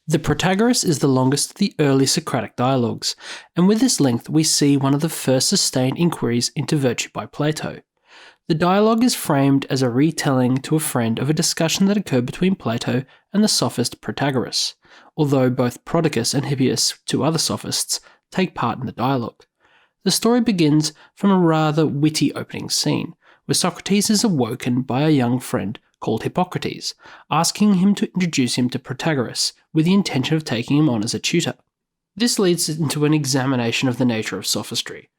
The Protagoras is the longest of the early Socratic dialogues, and with this length we see one of the first sustained inquiries into virtue by Plato. The dialogue is framed as a retelling to a friend of a discussion that occurred between Plato and the sophist Protagoras, although both Prodicus and Hippias, two other sophists, take part in the dialogue. The story begins from a rather witty opening scene, where Socrates is awoken by a young friend called Hippocrates, asking him to introduce him to Protagoras with the intention of taking him on as a tutor. This leads into an examination of the nature of sophistry,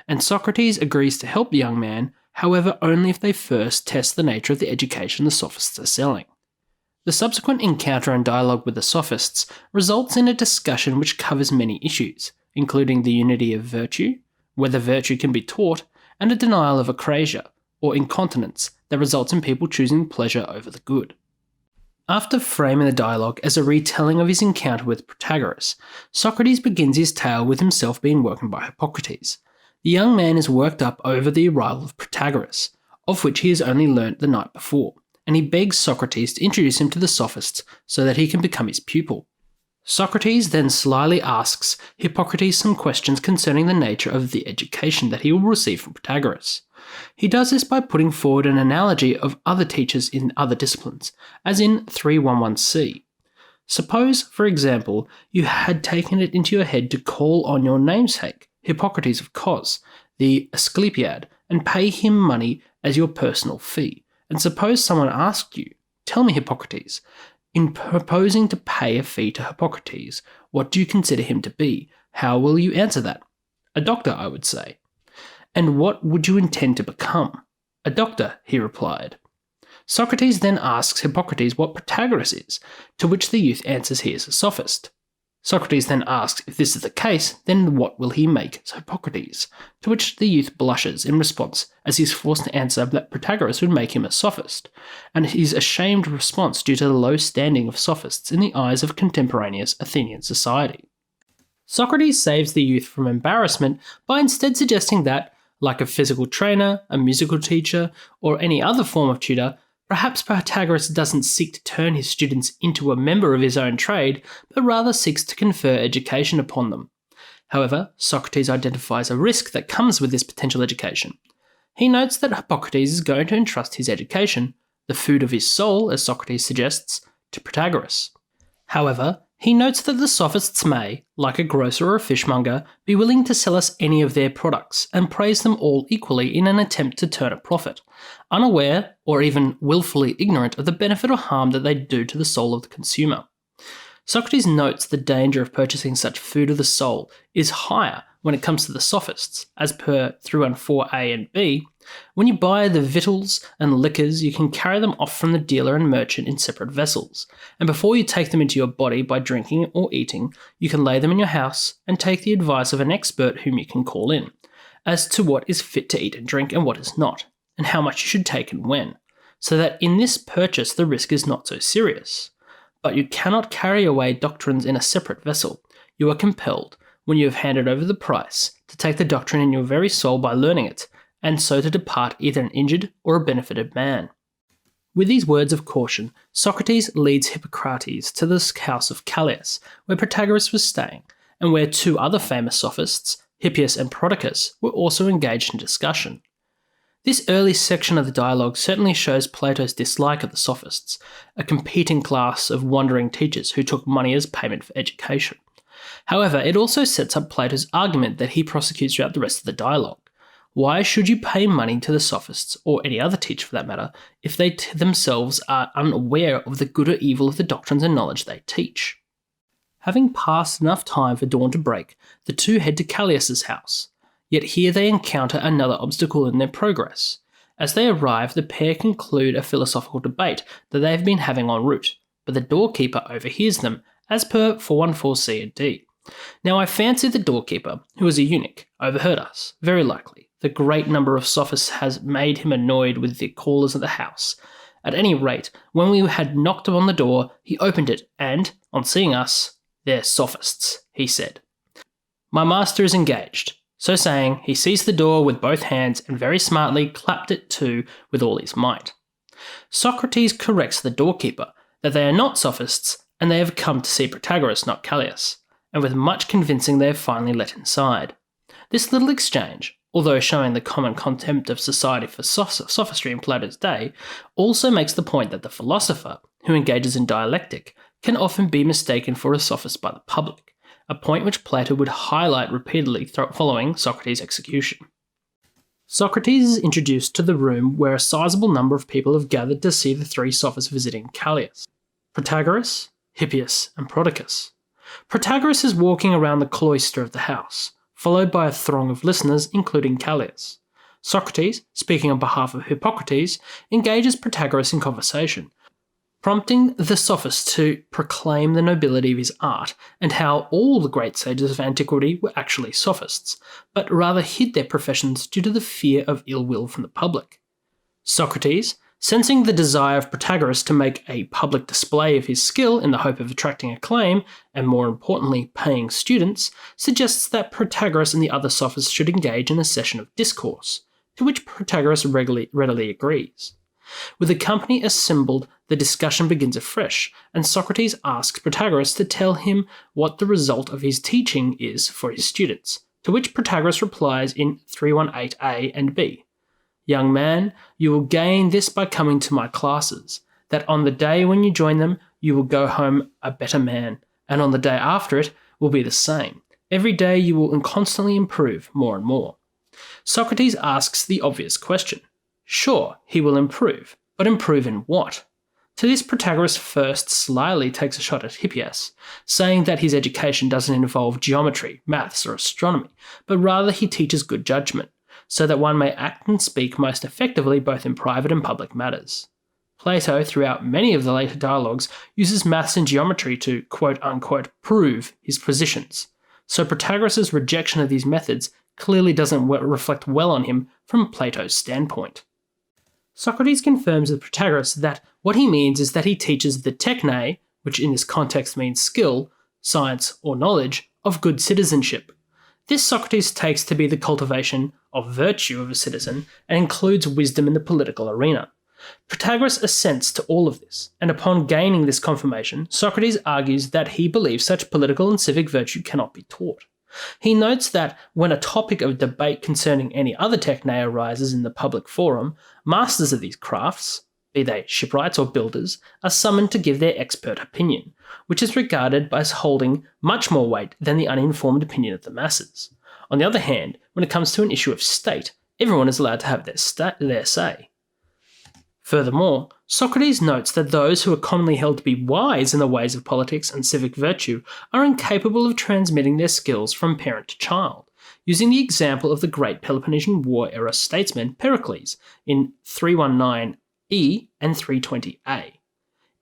and Socrates agrees to help the young man, however only if they first test the nature of the education the sophists are selling. The subsequent encounter and dialogue with the sophists results in a discussion which covers many issues, including the unity of virtue, whether virtue can be taught, and a denial of acrasia, or incontinence, that results in people choosing pleasure over the good. After framing the dialogue as a retelling of his encounter with Protagoras, Socrates begins his tale with himself being woken by Hippocrates. The young man is worked up over the arrival of Protagoras, of which he has only learnt the night before, and he begs Socrates to introduce him to the sophists so that he can become his pupil. Socrates then slyly asks Hippocrates some questions concerning the nature of the education that he will receive from Protagoras. He does this by putting forward an analogy of other teachers in other disciplines, as in 311c. Suppose, for example, you had taken it into your head to call on your namesake, Hippocrates of Cos, the Asclepiad, and pay him money as your personal fee. And suppose someone asked you, "Tell me, Hippocrates, in proposing to pay a fee to Hippocrates, what do you consider him to be? How will you answer that?" "A doctor, I would say." "And what would you intend to become?" "A doctor," he replied. Socrates then asks Hippocrates what Protagoras is, to which the youth answers he is a sophist. Socrates then asks if this is the case, then what will he make Hippocrates, to which the youth blushes in response, as he is forced to answer that Protagoras would make him a sophist, and his ashamed response due to the low standing of sophists in the eyes of contemporaneous Athenian society. Socrates saves the youth from embarrassment by instead suggesting that, like a physical trainer, a musical teacher, or any other form of tutor, perhaps Protagoras doesn't seek to turn his students into a member of his own trade, but rather seeks to confer education upon them. However, Socrates identifies a risk that comes with this potential education. He notes that Hippocrates is going to entrust his education, the food of his soul, as Socrates suggests, to Protagoras. However, he notes that the sophists may, like a grocer or a fishmonger, be willing to sell us any of their products and praise them all equally in an attempt to turn a profit, unaware or even willfully ignorant of the benefit or harm that they do to the soul of the consumer. Socrates notes the danger of purchasing such food of the soul is higher when it comes to the sophists, as per 314a and b. When you buy the victuals and liquors, you can carry them off from the dealer and merchant in separate vessels, and before you take them into your body by drinking or eating, you can lay them in your house and take the advice of an expert whom you can call in, as to what is fit to eat and drink and what is not, and how much you should take and when, so that in this purchase the risk is not so serious. But you cannot carry away doctrines in a separate vessel. You are compelled, when you have handed over the price, to take the doctrine in your very soul by learning it, and so to depart either an injured or a benefited man. With these words of caution, Socrates leads Hippocrates to the house of Callias, where Protagoras was staying, and where two other famous sophists, Hippias and Prodicus, were also engaged in discussion. This early section of the dialogue certainly shows Plato's dislike of the sophists, a competing class of wandering teachers who took money as payment for education. However, it also sets up Plato's argument that he prosecutes throughout the rest of the dialogue. Why should you pay money to the sophists, or any other teacher for that matter, if they themselves are unaware of the good or evil of the doctrines and knowledge they teach? Having passed enough time for dawn to break, the two head to Callias's house. Yet here they encounter another obstacle in their progress. As they arrive, the pair conclude a philosophical debate that they have been having en route, but the doorkeeper overhears them, as per 414c and d. Now I fancy the doorkeeper, who is a eunuch, overheard us, very likely. The great number of sophists has made him annoyed with the callers at the house. At any rate, when we had knocked upon the door, he opened it, and, on seeing us, "They're sophists," he said. "My master is engaged." So saying, he seized the door with both hands and very smartly clapped it to with all his might. Socrates corrects the doorkeeper that they are not sophists and they have come to see Protagoras, not Callias, and with much convincing they are finally let inside. This little exchange, although showing the common contempt of society for sophistry in Plato's day, also makes the point that the philosopher, who engages in dialectic, can often be mistaken for a sophist by the public, a point which Plato would highlight repeatedly following Socrates' execution. Socrates is introduced to the room where a sizable number of people have gathered to see the three sophists visiting Callias: Protagoras, Hippias, and Prodicus. Protagoras is walking around the cloister of the house, followed by a throng of listeners, including Callias. Socrates, speaking on behalf of Hippocrates, engages Protagoras in conversation, prompting the sophist to proclaim the nobility of his art and how all the great sages of antiquity were actually sophists, but rather hid their professions due to the fear of ill will from the public. Socrates, sensing the desire of Protagoras to make a public display of his skill in the hope of attracting acclaim, and more importantly paying students, suggests that Protagoras and the other sophists should engage in a session of discourse, to which Protagoras readily agrees. With the company assembled, the discussion begins afresh, and Socrates asks Protagoras to tell him what the result of his teaching is for his students, to which Protagoras replies in 318a and b. "Young man, you will gain this by coming to my classes, that on the day when you join them, you will go home a better man, and on the day after it will be the same. Every day you will constantly improve more and more." Socrates asks the obvious question. Sure, he will improve, but improve in what? To this, Protagoras first slyly takes a shot at Hippias, saying that his education doesn't involve geometry, maths, or astronomy, but rather he teaches good judgment, so that one may act and speak most effectively both in private and public matters. Plato, throughout many of the later dialogues, uses maths and geometry to quote-unquote prove his positions, so Protagoras' rejection of these methods clearly doesn't reflect well on him from Plato's standpoint. Socrates confirms with Protagoras that what he means is that he teaches the techne, which in this context means skill, science, or knowledge, of good citizenship. This Socrates takes to be the cultivation of virtue of a citizen and includes wisdom in the political arena. Protagoras assents to all of this, and upon gaining this confirmation, Socrates argues that he believes such political and civic virtue cannot be taught. He notes that when a topic of debate concerning any other techne arises in the public forum, masters of these crafts, be they shipwrights or builders, are summoned to give their expert opinion, which is regarded as holding much more weight than the uninformed opinion of the masses. On the other hand, when it comes to an issue of state, everyone is allowed to have their say. Furthermore, Socrates notes that those who are commonly held to be wise in the ways of politics and civic virtue are incapable of transmitting their skills from parent to child, using the example of the great Peloponnesian War-era statesman Pericles in 319e and 320a.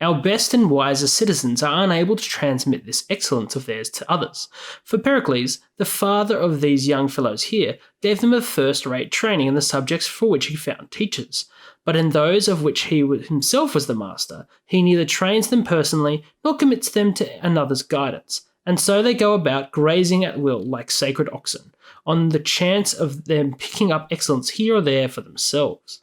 Our best and wisest citizens are unable to transmit this excellence of theirs to others. For Pericles, the father of these young fellows here gave them a first-rate training in the subjects for which he found teachers, but in those of which he himself was the master, he neither trains them personally nor commits them to another's guidance, and so they go about grazing at will like sacred oxen, on the chance of them picking up excellence here or there for themselves.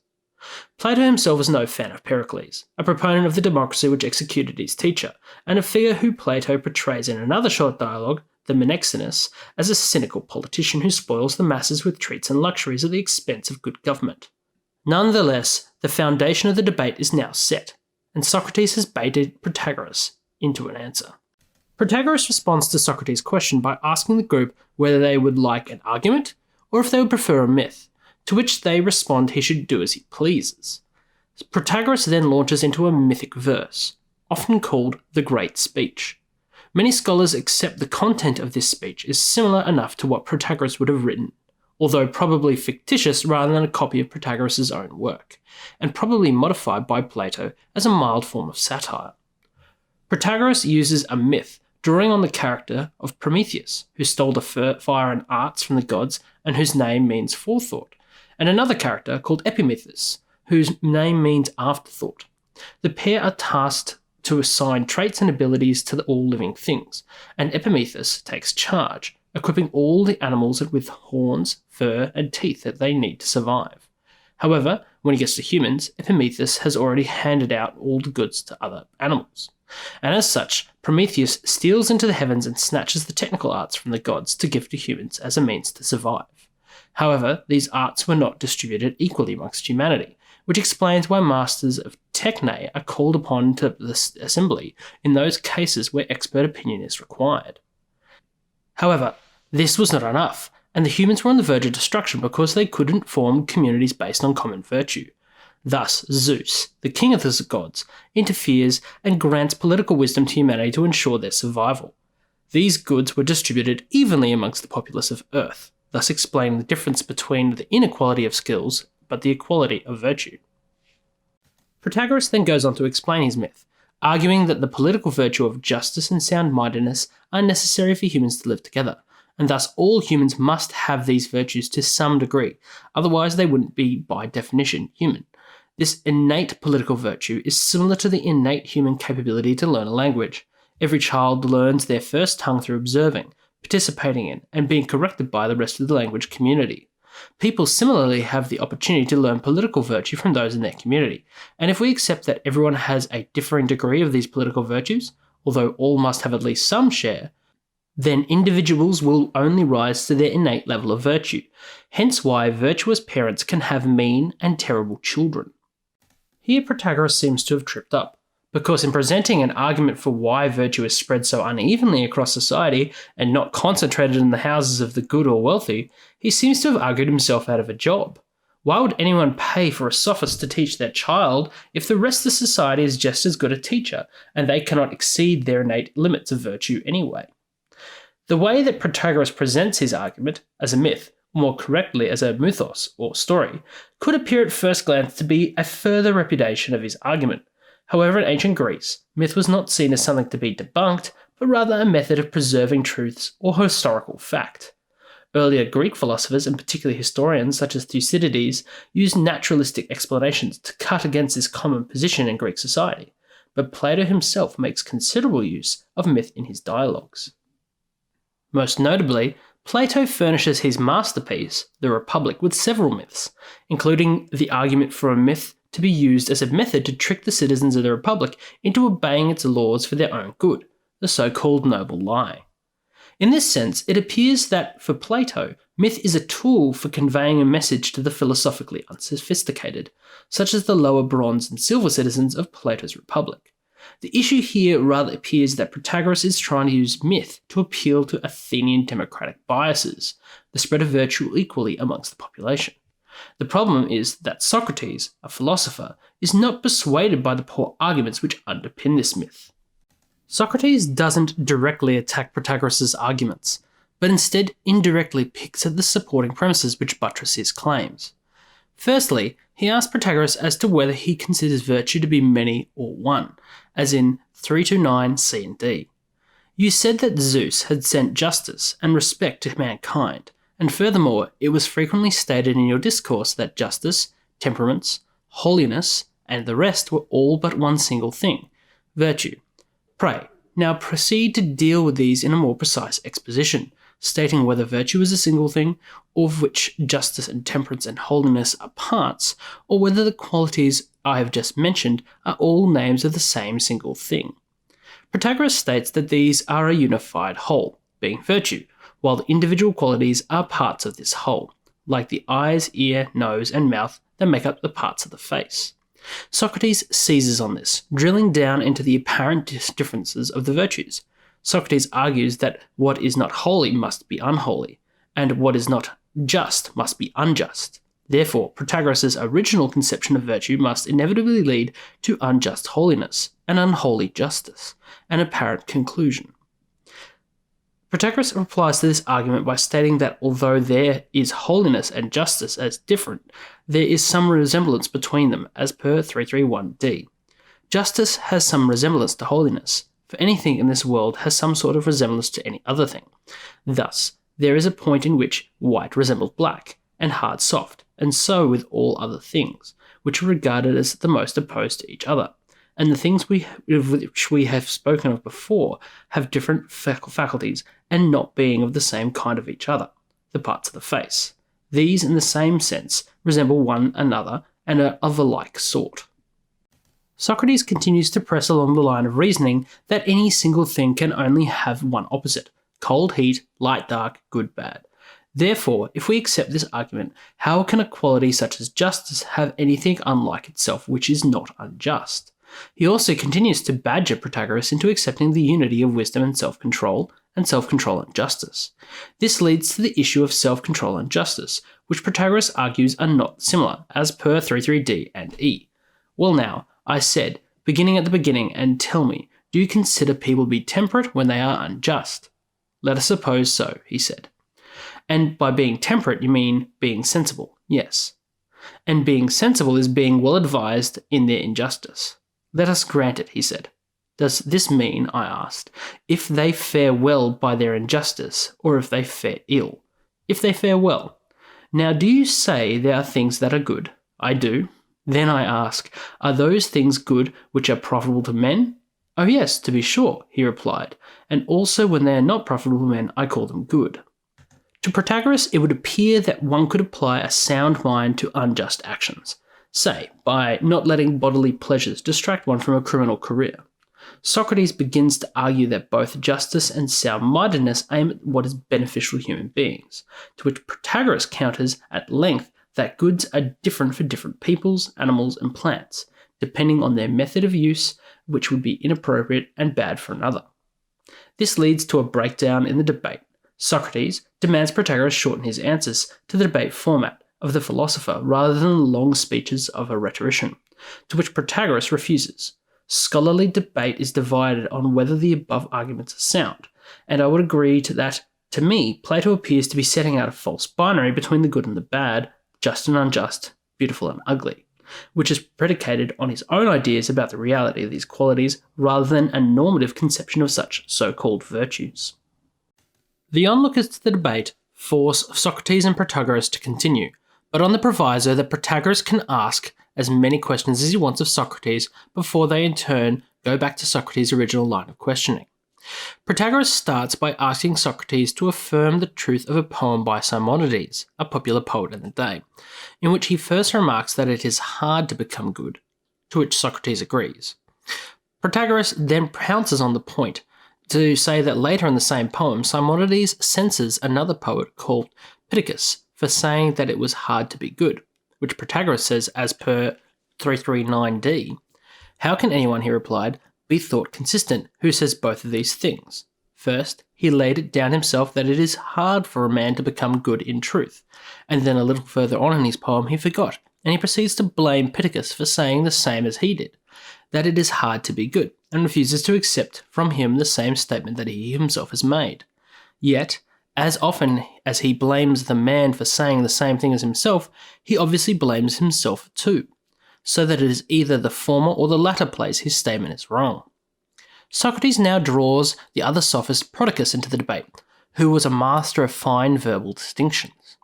Plato himself was no fan of Pericles, a proponent of the democracy which executed his teacher, and a figure who Plato portrays in another short dialogue, the Menexenus, as a cynical politician who spoils the masses with treats and luxuries at the expense of good government. Nonetheless, the foundation of the debate is now set, and Socrates has baited Protagoras into an answer. Protagoras responds to Socrates' question by asking the group whether they would like an argument or if they would prefer a myth, to which they respond he should do as he pleases. Protagoras then launches into a mythic verse, often called the Great Speech. Many scholars accept the content of this speech is similar enough to what Protagoras would have written, although probably fictitious rather than a copy of Protagoras' own work, and probably modified by Plato as a mild form of satire. Protagoras uses a myth drawing on the character of Prometheus, who stole the fire and arts from the gods and whose name means forethought, and another character called Epimetheus, whose name means afterthought. The pair are tasked to assign traits and abilities to all living things, and Epimetheus takes charge, equipping all the animals with horns, fur, and teeth that they need to survive. However, when he gets to humans, Epimetheus has already handed out all the goods to other animals, and as such, Prometheus steals into the heavens and snatches the technical arts from the gods to give to humans as a means to survive. However, these arts were not distributed equally amongst humanity, which explains why masters of techne are called upon to the assembly in those cases where expert opinion is required. However, this was not enough, and the humans were on the verge of destruction because they couldn't form communities based on common virtue. Thus, Zeus, the king of the gods, interferes and grants political wisdom to humanity to ensure their survival. These goods were distributed evenly amongst the populace of Earth, thus explaining the difference between the inequality of skills but the equality of virtue. Protagoras then goes on to explain his myth, arguing that the political virtue of justice and sound-mindedness are necessary for humans to live together, and thus all humans must have these virtues to some degree, otherwise they wouldn't be, by definition, human. This innate political virtue is similar to the innate human capability to learn a language. Every child learns their first tongue through observing, participating in, and being corrected by the rest of the language community. People similarly have the opportunity to learn political virtue from those in their community, and if we accept that everyone has a differing degree of these political virtues, although all must have at least some share, then individuals will only rise to their innate level of virtue, hence why virtuous parents can have mean and terrible children. Here Protagoras seems to have tripped up, because in presenting an argument for why virtue is spread so unevenly across society and not concentrated in the houses of the good or wealthy, he seems to have argued himself out of a job. Why would anyone pay for a sophist to teach their child if the rest of society is just as good a teacher, and they cannot exceed their innate limits of virtue anyway? The way that Protagoras presents his argument, as a myth, or more correctly as a mythos or story, could appear at first glance to be a further repudiation of his argument. However, in ancient Greece, myth was not seen as something to be debunked, but rather a method of preserving truths or historical fact. Earlier Greek philosophers, and particularly historians such as Thucydides, used naturalistic explanations to cut against this common position in Greek society, but Plato himself makes considerable use of myth in his dialogues. Most notably, Plato furnishes his masterpiece, The Republic, with several myths, including the argument for a myth to be used as a method to trick the citizens of the Republic into obeying its laws for their own good, the so-called noble lie. In this sense, it appears that, for Plato, myth is a tool for conveying a message to the philosophically unsophisticated, such as the lower bronze and silver citizens of Plato's Republic. The issue here rather appears that Protagoras is trying to use myth to appeal to Athenian democratic biases, the spread of virtue equally amongst the population. The problem is that Socrates, a philosopher, is not persuaded by the poor arguments which underpin this myth. Socrates doesn't directly attack Protagoras' arguments, but instead indirectly picks at the supporting premises which buttress his claims. Firstly, he asks Protagoras as to whether he considers virtue to be many or one, as in 329 C and D. You said that Zeus had sent justice and respect to mankind, and furthermore, it was frequently stated in your discourse that justice, temperaments, holiness, and the rest were all but one single thing, virtue. Pray, now proceed to deal with these in a more precise exposition, stating whether virtue is a single thing, of which justice and temperance and holiness are parts, or whether the qualities I have just mentioned are all names of the same single thing. Protagoras states that these are a unified whole, being virtue, while the individual qualities are parts of this whole, like the eyes, ear, nose, and mouth that make up the parts of the face. Socrates seizes on this, drilling down into the apparent differences of the virtues. Socrates argues that what is not holy must be unholy, and what is not just must be unjust. Therefore, Protagoras' original conception of virtue must inevitably lead to unjust holiness and unholy justice, an apparent conclusion. Protagoras replies to this argument by stating that although there is holiness and justice as different, there is some resemblance between them as per 331d. Justice has some resemblance to holiness, for anything in this world has some sort of resemblance to any other thing. Thus, there is a point in which white resembles black, and hard soft, and so with all other things, which are regarded as the most opposed to each other. And the things which we have spoken of before have different faculties and not being of the same kind of each other, the parts of the face. These, in the same sense, resemble one another and are of a like sort. Socrates continues to press along the line of reasoning that any single thing can only have one opposite: cold, heat, light, dark, good, bad. Therefore, if we accept this argument, how can a quality such as justice have anything unlike itself which is not unjust? He also continues to badger Protagoras into accepting the unity of wisdom and self-control and justice. This leads to the issue of self-control and justice, which Protagoras argues are not similar, as per 33d and e. Well now, I said, beginning at the beginning, and tell me, do you consider people to be temperate when they are unjust? Let us suppose so, he said. And by being temperate you mean being sensible, yes. And being sensible is being well advised in their injustice. Let us grant it, he said. Does this mean, I asked, if they fare well by their injustice, or if they fare ill? If they fare well. Now do you say there are things that are good? I do. Then I ask, are those things good which are profitable to men? Oh yes, to be sure, he replied, and also when they are not profitable to men I call them good. To Protagoras it would appear that one could apply a sound mind to unjust actions, say, by not letting bodily pleasures distract one from a criminal career. Socrates begins to argue that both justice and sound-mindedness aim at what is beneficial to human beings, to which Protagoras counters at length that goods are different for different peoples, animals, and plants, depending on their method of use, which would be inappropriate and bad for another. This leads to a breakdown in the debate. Socrates demands Protagoras shorten his answers to the debate format of the philosopher rather than the long speeches of a rhetorician, to which Protagoras refuses. Scholarly debate is divided on whether the above arguments are sound, and I would agree to that. To me, Plato appears to be setting out a false binary between the good and the bad, just and unjust, beautiful and ugly, which is predicated on his own ideas about the reality of these qualities rather than a normative conception of such so-called virtues. The onlookers to the debate force Socrates and Protagoras to continue, but on the proviso that Protagoras can ask as many questions as he wants of Socrates before they in turn go back to Socrates' original line of questioning. Protagoras starts by asking Socrates to affirm the truth of a poem by Simonides, a popular poet in the day, in which he first remarks that it is hard to become good, to which Socrates agrees. Protagoras then pounces on the point to say that later in the same poem, Simonides censors another poet called Pittacus for saying that it was hard to be good, which Protagoras says as per 339d. How can anyone, he replied, be thought consistent who says both of these things? First, he laid it down himself that it is hard for a man to become good in truth, and then a little further on in his poem he forgot, and he proceeds to blame Pittacus for saying the same as he did, that it is hard to be good, and refuses to accept from him the same statement that he himself has made. Yet, as often as he blames the man for saying the same thing as himself, he obviously blames himself too, so that it is either the former or the latter place his statement is wrong. Socrates now draws the other sophist Protagoras into the debate, who was a master of fine verbal distinctions.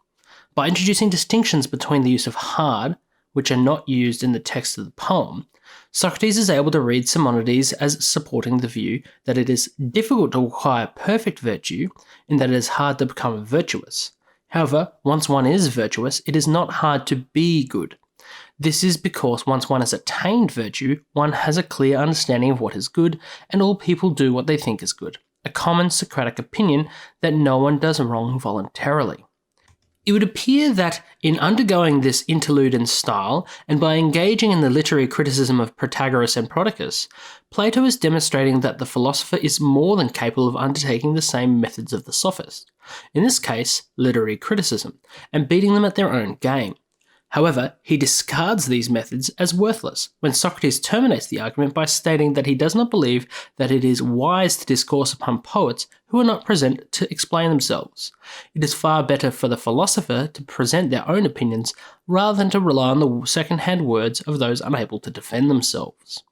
By introducing distinctions between the use of hard, which are not used in the text of the poem, Socrates is able to read Simonides as supporting the view that it is difficult to acquire perfect virtue, in that it is hard to become virtuous. However, once one is virtuous, it is not hard to be good. This is because once one has attained virtue, one has a clear understanding of what is good, and all people do what they think is good, a common Socratic opinion that no one does wrong voluntarily. It would appear that in undergoing this interlude in style, and by engaging in the literary criticism of Protagoras and Protagoras, Plato is demonstrating that the philosopher is more than capable of undertaking the same methods of the sophist, in this case, literary criticism, and beating them at their own game. However, he discards these methods as worthless when Socrates terminates the argument by stating that he does not believe that it is wise to discourse upon poets who are not present to explain themselves. It is far better for the philosopher to present their own opinions rather than to rely on the second-hand words of those unable to defend themselves.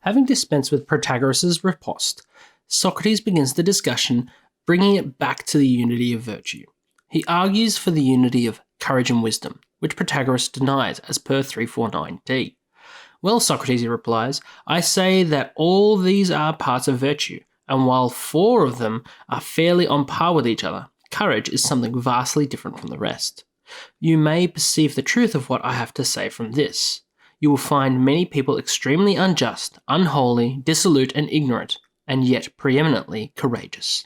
Having dispensed with Protagoras' riposte, Socrates begins the discussion, bringing it back to the unity of virtue. He argues for the unity of courage and wisdom, which Protagoras denies as per 349d. Well, Socrates, he replies, I say that all these are parts of virtue, and while 4 of them are fairly on par with each other, courage is something vastly different from the rest. You may perceive the truth of what I have to say from this. you will find many people extremely unjust, unholy, dissolute and ignorant, and yet preeminently courageous.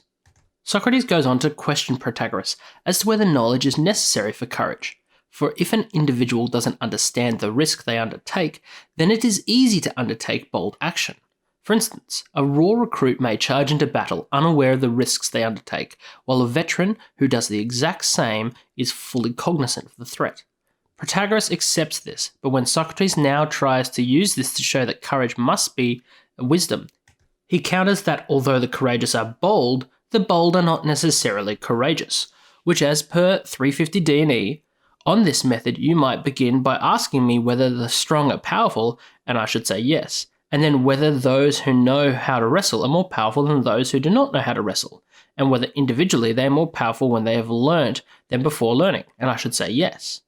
Socrates goes on to question Protagoras as to whether knowledge is necessary for courage. For if an individual doesn't understand the risk they undertake, then it is easy to undertake bold action. For instance, a raw recruit may charge into battle unaware of the risks they undertake, while a veteran who does the exact same is fully cognizant of the threat. Protagoras accepts this, but when Socrates now tries to use this to show that courage must be a wisdom, he counters that although the courageous are bold, the bold are not necessarily courageous, which as per 350 D&E, on this method you might begin by asking me whether the strong are powerful, and I should say yes, and then whether those who know how to wrestle are more powerful than those who do not know how to wrestle, and whether individually they are more powerful when they have learnt than before learning, and I should say yes.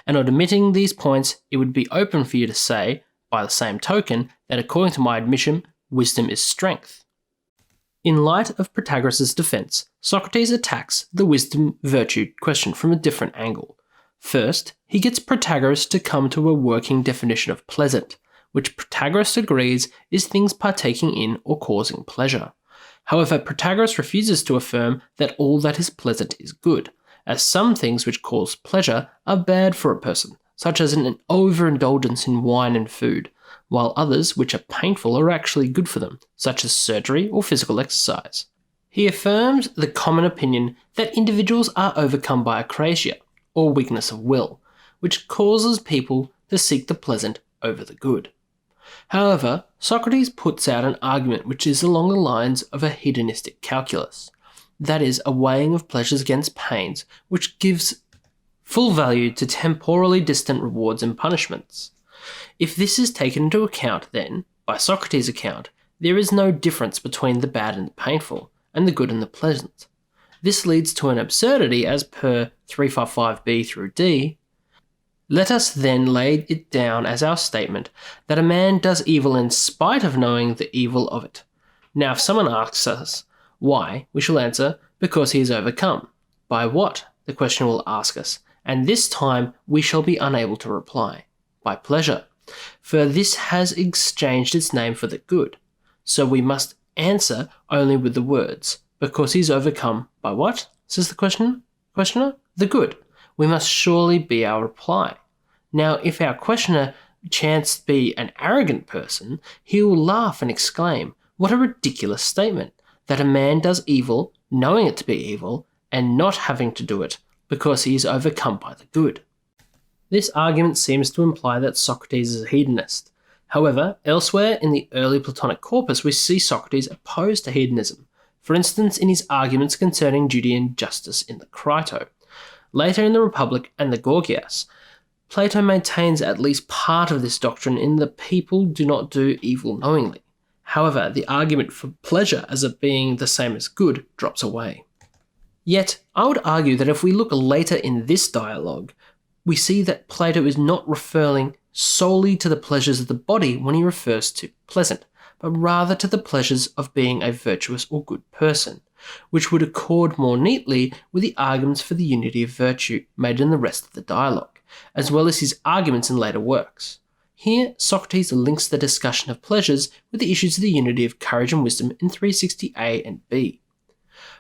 And on admitting these points, it would be open for you to say, by the same token, that according to my admission, wisdom is strength. In light of Protagoras' defense, Socrates attacks the wisdom-virtue question from a different angle. First, he gets Protagoras to come to a working definition of pleasant, which Protagoras agrees is things partaking in or causing pleasure. However, Protagoras refuses to affirm that all that is pleasant is good, as some things which cause pleasure are bad for a person, such as an overindulgence in wine and food, while others which are painful are actually good for them, such as surgery or physical exercise. He affirms the common opinion that individuals are overcome by acrasia, or weakness of will, which causes people to seek the pleasant over the good. However, Socrates puts out an argument which is along the lines of a hedonistic calculus, that is, a weighing of pleasures against pains, which gives full value to temporally distant rewards and punishments. If this is taken into account, then, by Socrates' account, there is no difference between the bad and the painful, and the good and the pleasant. This leads to an absurdity as per 355b through d. Let us then lay it down as our statement that a man does evil in spite of knowing the evil of it. Now if someone asks us why, we shall answer, because he is overcome. By what? The question will ask us, and this time we shall be unable to reply. By pleasure, for this has exchanged its name for the good. So we must answer only with the words, because he is overcome by what? Says the questioner? The good. We must surely be our reply. Now, if our questioner chance to be an arrogant person, he will laugh and exclaim, what a ridiculous statement, that a man does evil, knowing it to be evil, and not having to do it, because he is overcome by the good. This argument seems to imply that Socrates is a hedonist. However, elsewhere in the early Platonic corpus we see Socrates opposed to hedonism, for instance in his arguments concerning duty and justice in the Crito. Later in the Republic and the Gorgias, Plato maintains at least part of this doctrine in that people do not do evil knowingly. However, the argument for pleasure as it being the same as good drops away. Yet, I would argue that if we look later in this dialogue, we see that Plato is not referring solely to the pleasures of the body when he refers to pleasant, but rather to the pleasures of being a virtuous or good person, which would accord more neatly with the arguments for the unity of virtue made in the rest of the dialogue, as well as his arguments in later works. Here, Socrates links the discussion of pleasures with the issues of the unity of courage and wisdom in 360a and b.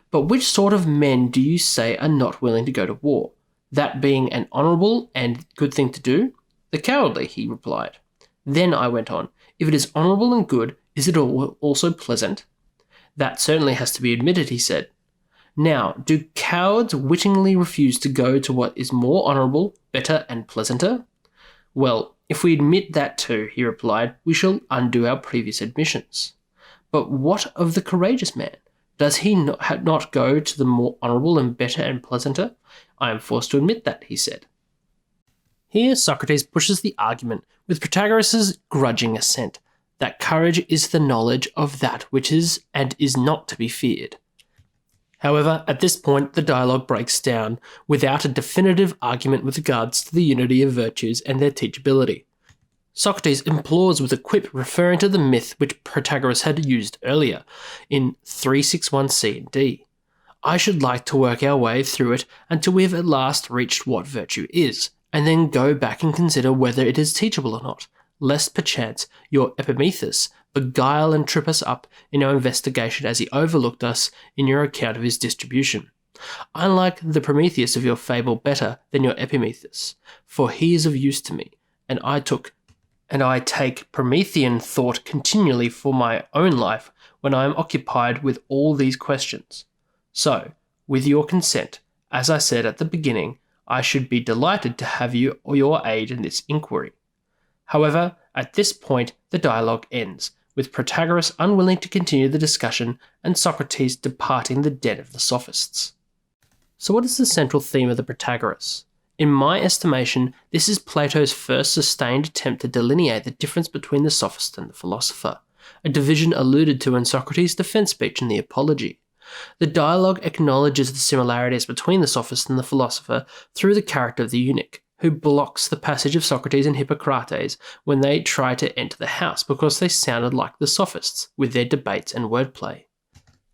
But which sort of men do you say are not willing to go to war? That being an honourable and good thing to do? The cowardly, he replied. Then I went on, if it is honourable and good, is it also pleasant? That certainly has to be admitted, he said. Now, do cowards wittingly refuse to go to what is more honourable, better and pleasanter? Well, if we admit that too, he replied, we shall undo our previous admissions. But what of the courageous man? Does he not go to the more honourable and better and pleasanter? I am forced to admit that, he said. Here Socrates pushes the argument with Protagoras' grudging assent, that courage is the knowledge of that which is and is not to be feared. However, at this point the dialogue breaks down without a definitive argument with regards to the unity of virtues and their teachability. Socrates implores with a quip referring to the myth which Protagoras had used earlier in 361c and d. I should like to work our way through it until we have at last reached what virtue is, and then go back and consider whether it is teachable or not. lest perchance your Epimetheus beguile and trip us up in our investigation as he overlooked us in your account of his distribution. I like the Prometheus of your fable better than your Epimetheus, for he is of use to me, and I take Promethean thought continually for my own life when I am occupied with all these questions. So, with your consent, as I said at the beginning, I should be delighted to have your aid in this inquiry. However, at this point the dialogue ends, with Protagoras unwilling to continue the discussion and Socrates departing the den of the sophists. So what is the central theme of the Protagoras? In my estimation, this is Plato's first sustained attempt to delineate the difference between the sophist and the philosopher, a division alluded to in Socrates' defense speech in the Apology. The dialogue acknowledges the similarities between the sophist and the philosopher through the character of the eunuch, who blocks the passage of Socrates and Hippocrates when they try to enter the house because they sounded like the sophists with their debates and wordplay.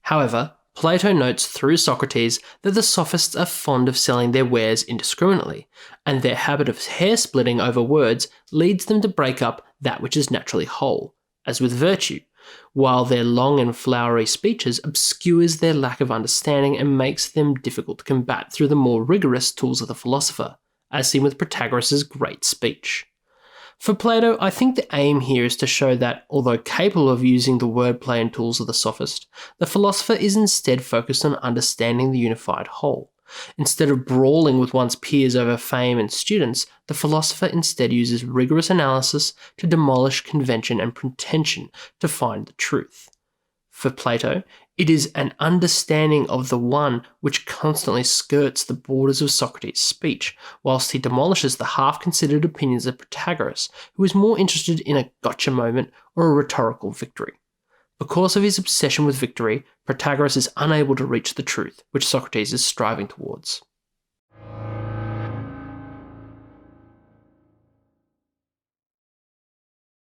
However, Plato notes through Socrates that the sophists are fond of selling their wares indiscriminately, and their habit of hair-splitting over words leads them to break up that which is naturally whole, as with virtue, while their long and flowery speeches obscures their lack of understanding and makes them difficult to combat through the more rigorous tools of the philosopher, as seen with Protagoras' great speech. For Plato, I think the aim here is to show that, although capable of using the wordplay and tools of the sophist, the philosopher is instead focused on understanding the unified whole. Instead of brawling with one's peers over fame and students, the philosopher instead uses rigorous analysis to demolish convention and pretension to find the truth. For Plato, it is an understanding of the one which constantly skirts the borders of Socrates' speech, whilst he demolishes the half-considered opinions of Protagoras, who is more interested in a gotcha moment or a rhetorical victory. Because of his obsession with victory, Protagoras is unable to reach the truth, which Socrates is striving towards.